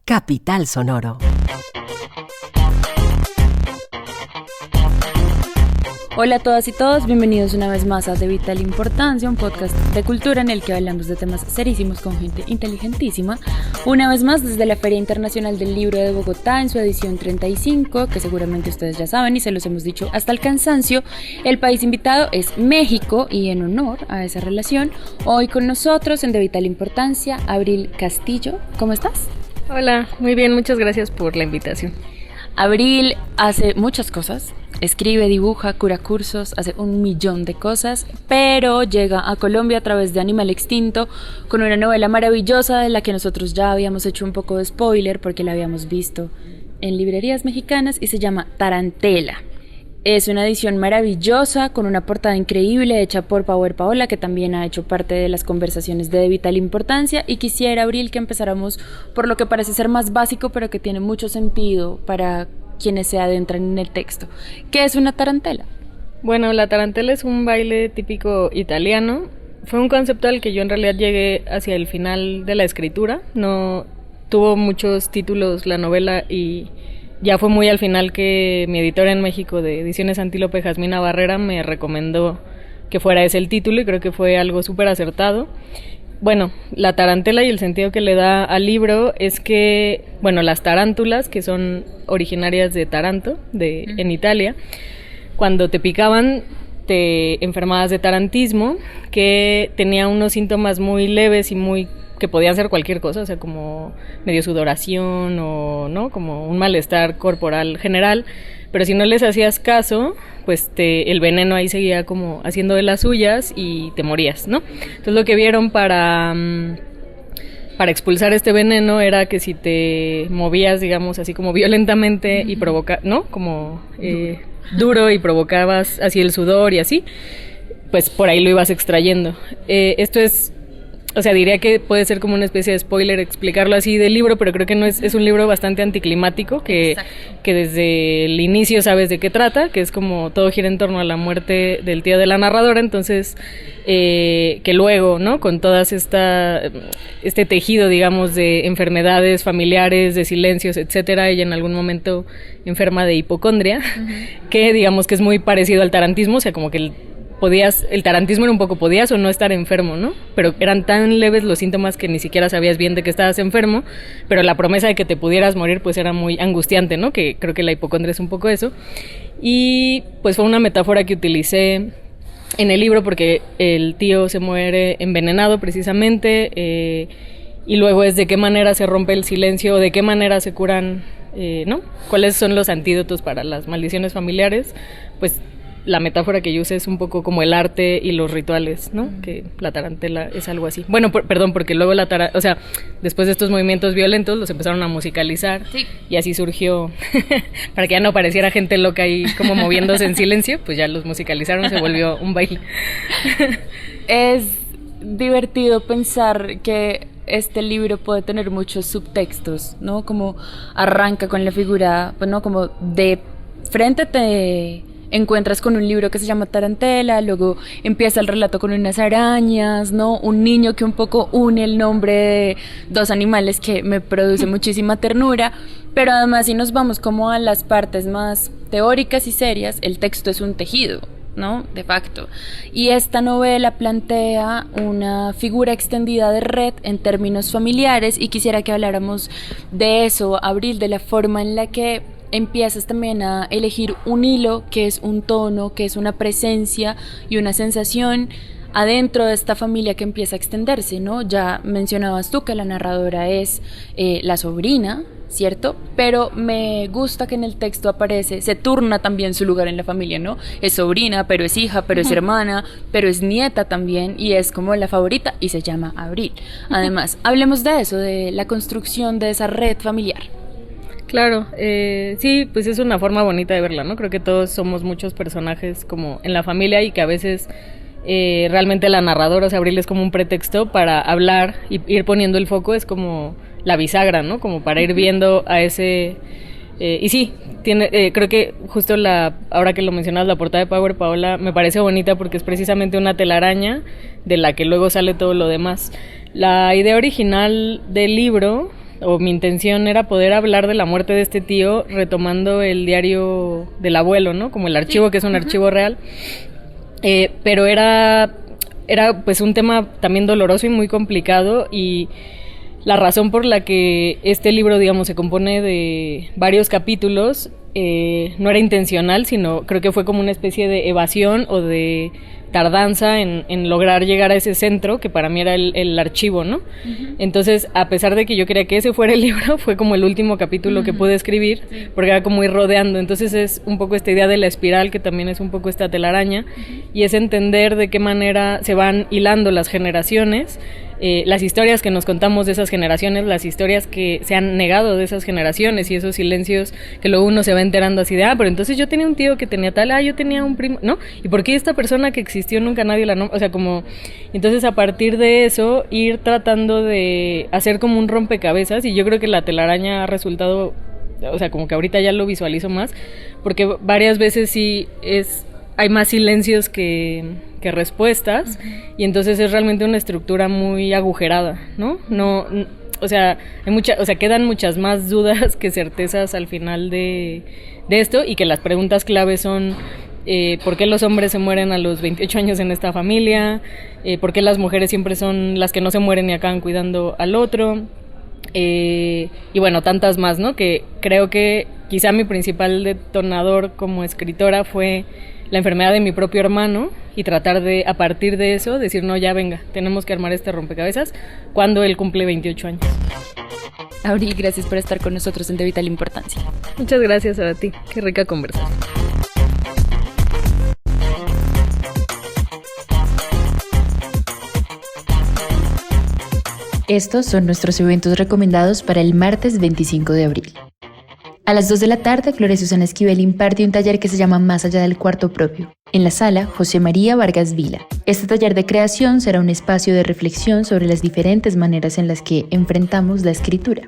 Capital Sonoro. Hola a todas y todos, bienvenidos una vez más a De Vital Importancia, un podcast de cultura en el que hablamos de temas serísimos con gente inteligentísima. Una vez más desde la Feria Internacional del Libro de Bogotá en su edición 35, que seguramente ustedes ya saben y se los hemos dicho hasta el cansancio. El país invitado es México y en honor a esa relación, hoy con nosotros en De Vital Importancia, Abril Castillo. ¿Cómo estás? Hola, muy bien, muchas gracias por la invitación. Abril hace muchas cosas. Escribe, dibuja, cura cursos, hace 1.000.000 de cosas, pero llega a Colombia a través de Animal Extinto con una novela maravillosa de la que nosotros ya habíamos hecho un poco de spoiler porque la habíamos visto en librerías mexicanas y se llama Tarantela. Es una edición maravillosa con una portada increíble hecha por Power Paola, que también ha hecho parte de las conversaciones de Vital Importancia, y quisiera, Abril, que empezáramos por lo que parece ser más básico pero que tiene mucho sentido para quienes se adentran en el texto. ¿Qué es una tarantela? Bueno, la tarantela es un baile típico italiano. Fue un concepto al que yo en realidad llegué hacia el final de la escritura. No tuvo muchos títulos la novela y ya fue muy al final que mi editora en México de Ediciones Antílope, Jazmina Barrera, me recomendó que fuera ese el título y creo que fue algo súper acertado. Bueno, la tarantela y el sentido que le da al libro es que, bueno, las tarántulas, que son originarias de Taranto, en Italia, cuando te picaban te enfermabas de tarantismo, que tenía unos síntomas muy leves y que podían ser cualquier cosa, o sea, como medio sudoración o no, como un malestar corporal general, pero si no les hacías caso, pues el veneno ahí seguía como haciendo de las suyas y te morías, ¿no? Entonces lo que vieron para expulsar este veneno era que si te movías, digamos, así como violentamente y ¿no? Como duro y provocabas así el sudor y así, pues por ahí lo ibas extrayendo. Esto es, o sea, diría que puede ser como una especie de spoiler explicarlo así del libro, pero creo que no es un libro bastante anticlimático, que desde el inicio sabes de qué trata, que es como todo gira en torno a la muerte del tío de la narradora, entonces que luego, ¿no? Con todas este tejido, digamos, de enfermedades familiares, de silencios, etcétera, ella en algún momento enferma de hipocondria, que digamos que es muy parecido al tarantismo, o sea, como que el tarantismo era un poco, podías o no estar enfermo, ¿no? Pero eran tan leves los síntomas que ni siquiera sabías bien de que estabas enfermo, pero la promesa de que te pudieras morir pues era muy angustiante, ¿no? Que creo que la hipocondria es un poco eso. Y pues fue una metáfora que utilicé en el libro porque el tío se muere envenenado precisamente, y luego es de qué manera se rompe el silencio, de qué manera se curan, ¿no? ¿Cuáles son los antídotos para las maldiciones familiares? Pues la metáfora que yo usé es un poco como el arte y los rituales, ¿no? Que la tarantela es algo así. Bueno, perdón, porque luego o sea, después de estos movimientos violentos los empezaron a musicalizar, sí, y así surgió, para que ya no pareciera gente loca ahí como moviéndose en silencio, pues ya los musicalizaron, se volvió un baile. Es divertido pensar que este libro puede tener muchos subtextos, ¿no? Como arranca con la figura, pues no, como de frente te encuentras con un libro que se llama Tarantela, luego empieza el relato con unas arañas, ¿no? Un niño que un poco une el nombre de dos animales que me produce muchísima ternura, pero además si nos vamos como a las partes más teóricas y serias, el texto es un tejido, ¿no? De facto. Y esta novela plantea una figura extendida de red en términos familiares y quisiera que habláramos de eso, Abril, de la forma en la que empiezas también a elegir un hilo, que es un tono, que es una presencia y una sensación adentro de esta familia que empieza a extenderse, ¿no? Ya mencionabas tú que la narradora es la sobrina, ¿cierto? Pero me gusta que en el texto se turna también su lugar en la familia, ¿no? Es sobrina, pero es hija, pero es hermana, pero es nieta también, y es como la favorita, y se llama Abril. Además, hablemos de eso, de la construcción de esa red familiar. Claro, sí, pues es una forma bonita de verla, ¿no? Creo que todos somos muchos personajes como en la familia y que a veces realmente la narradora, o sea, Abril es como un pretexto para hablar y ir poniendo el foco, es como la bisagra, ¿no? Como para ir viendo a ese Y sí, creo que justo ahora que lo mencionas, la portada de Power Paola me parece bonita porque es precisamente una telaraña de la que luego sale todo lo demás. La idea original del libro o mi intención era poder hablar de la muerte de este tío retomando el diario del abuelo, ¿no? Como el archivo, que es un archivo real. Pero era pues un tema también doloroso y muy complicado, y la razón por la que este libro, digamos, se compone de varios capítulos no era intencional, sino creo que fue como una especie de evasión o de tardanza en lograr llegar a ese centro que para mí era el archivo, ¿no? Uh-huh. Entonces, a pesar de que yo quería que ese fuera el libro, fue como el último capítulo que pude escribir, porque era como ir rodeando. Entonces es un poco esta idea de la espiral, que también es un poco esta telaraña, y es entender de qué manera se van hilando las generaciones, las historias que nos contamos de esas generaciones, las historias que se han negado de esas generaciones, y esos silencios que luego uno se va enterando así de, pero entonces yo tenía un tío que tenía tal, yo tenía un primo, ¿no? ¿Y por qué esta persona que existió nunca nadie la nombra? O sea, como, entonces a partir de eso, ir tratando de hacer como un rompecabezas, y yo creo que la telaraña ha resultado, o sea, como que ahorita ya lo visualizo más, porque varias veces sí hay más silencios que respuestas, y entonces es realmente una estructura muy agujerada, ¿no? O sea, quedan muchas más dudas que certezas al final de esto, y que las preguntas clave son ¿por qué los hombres se mueren a los 28 años en esta familia? ¿Por qué las mujeres siempre son las que no se mueren y acaban cuidando al otro? Y bueno, tantas más, ¿no? Que creo que quizá mi principal detonador como escritora fue la enfermedad de mi propio hermano, y tratar de, a partir de eso, decir, no, ya venga, tenemos que armar este rompecabezas cuando él cumple 28 años. Abril, gracias por estar con nosotros en De Vital Importancia. Muchas gracias a ti, qué rica conversación. Estos son nuestros eventos recomendados para el martes 25 de abril. A las 2 de la tarde, Gloria Susana Esquivel imparte un taller que se llama Más allá del cuarto propio, en la sala José María Vargas Vila. Este taller de creación será un espacio de reflexión sobre las diferentes maneras en las que enfrentamos la escritura,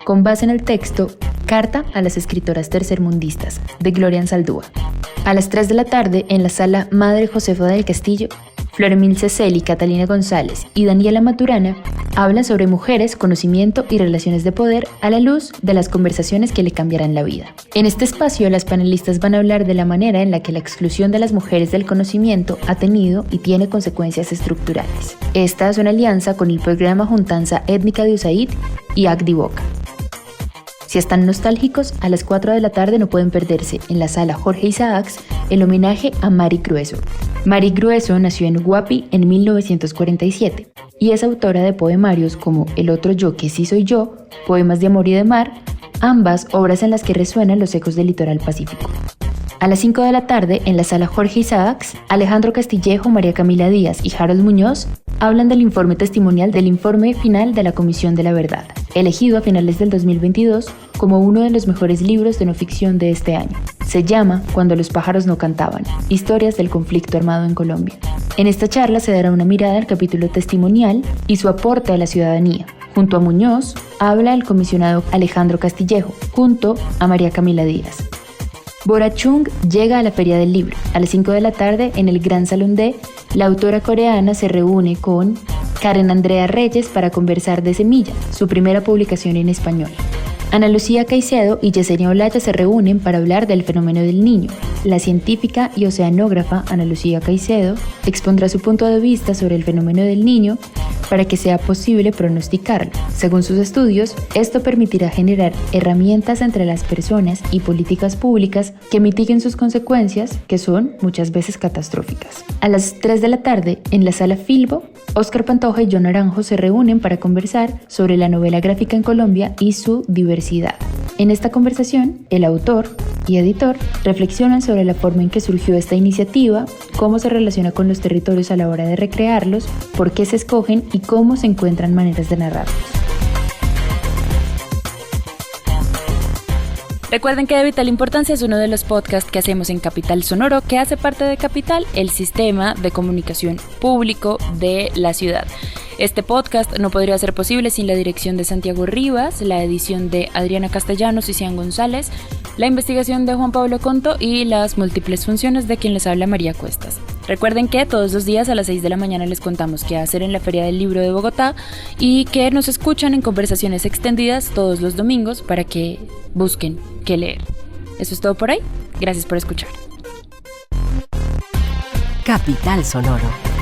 con base en el texto Carta a las escritoras tercermundistas, de Gloria Anzaldúa. A las 3 de la tarde, en la sala Madre Josefa del Castillo, Flor Emil Ceceli, Catalina González y Daniela Maturana hablan sobre mujeres, conocimiento y relaciones de poder a la luz de las conversaciones que le cambiarán la vida. En este espacio, las panelistas van a hablar de la manera en la que la exclusión de las mujeres del conocimiento ha tenido y tiene consecuencias estructurales. Esta es una alianza con el programa Juntanza Étnica de USAID y Agdivoca. Si están nostálgicos, a las 4 de la tarde no pueden perderse en la sala Jorge Isaacs el homenaje a Mari Grueso. Mari Grueso nació en Huapi en 1947 y es autora de poemarios como El otro yo que sí soy yo, Poemas de amor y de mar, ambas obras en las que resuenan los ecos del litoral pacífico. A las 5 de la tarde, en la sala Jorge Isaacs, Alejandro Castillejo, María Camila Díaz y Harold Muñoz hablan del informe testimonial del informe final de la Comisión de la Verdad, elegido a finales del 2022 como uno de los mejores libros de no ficción de este año. Se llama Cuando los pájaros no cantaban, historias del conflicto armado en Colombia. En esta charla se dará una mirada al capítulo testimonial y su aporte a la ciudadanía. Junto a Muñoz, habla el comisionado Alejandro Castillejo, junto a María Camila Díaz. Bora Chung llega a la Feria del Libro. A las 5 de la tarde, en el Gran Salón D, la autora coreana se reúne con Karen Andrea Reyes para conversar de Semilla, su primera publicación en español. Ana Lucía Caicedo y Yesenia Olaya se reúnen para hablar del fenómeno del niño. La científica y oceanógrafa Ana Lucía Caicedo expondrá su punto de vista sobre el fenómeno del niño para que sea posible pronosticarlo. Según sus estudios, esto permitirá generar herramientas entre las personas y políticas públicas que mitiguen sus consecuencias, que son muchas veces catastróficas. A las 3 de la tarde, en la sala Filbo, Óscar Pantoja y John Naranjo se reúnen para conversar sobre la novela gráfica en Colombia y su diversidad. En esta conversación, el autor y editor reflexionan sobre la forma en que surgió esta iniciativa, cómo se relaciona con los territorios a la hora de recrearlos, por qué se escogen y cómo se encuentran maneras de narrarlos. Recuerden que De Vital Importancia es uno de los podcasts que hacemos en Capital Sonoro, que hace parte de Capital, el sistema de comunicación público de la ciudad. Este podcast no podría ser posible sin la dirección de Santiago Rivas, la edición de Adriana Castellanos y Cian González, la investigación de Juan Pablo Conto y las múltiples funciones de quien les habla, María Cuestas. Recuerden que todos los días a las 6 de la mañana les contamos qué hacer en la Feria del Libro de Bogotá y que nos escuchan en conversaciones extendidas todos los domingos para que busquen qué leer. Eso es todo por ahí. Gracias por escuchar. Capital Sonoro.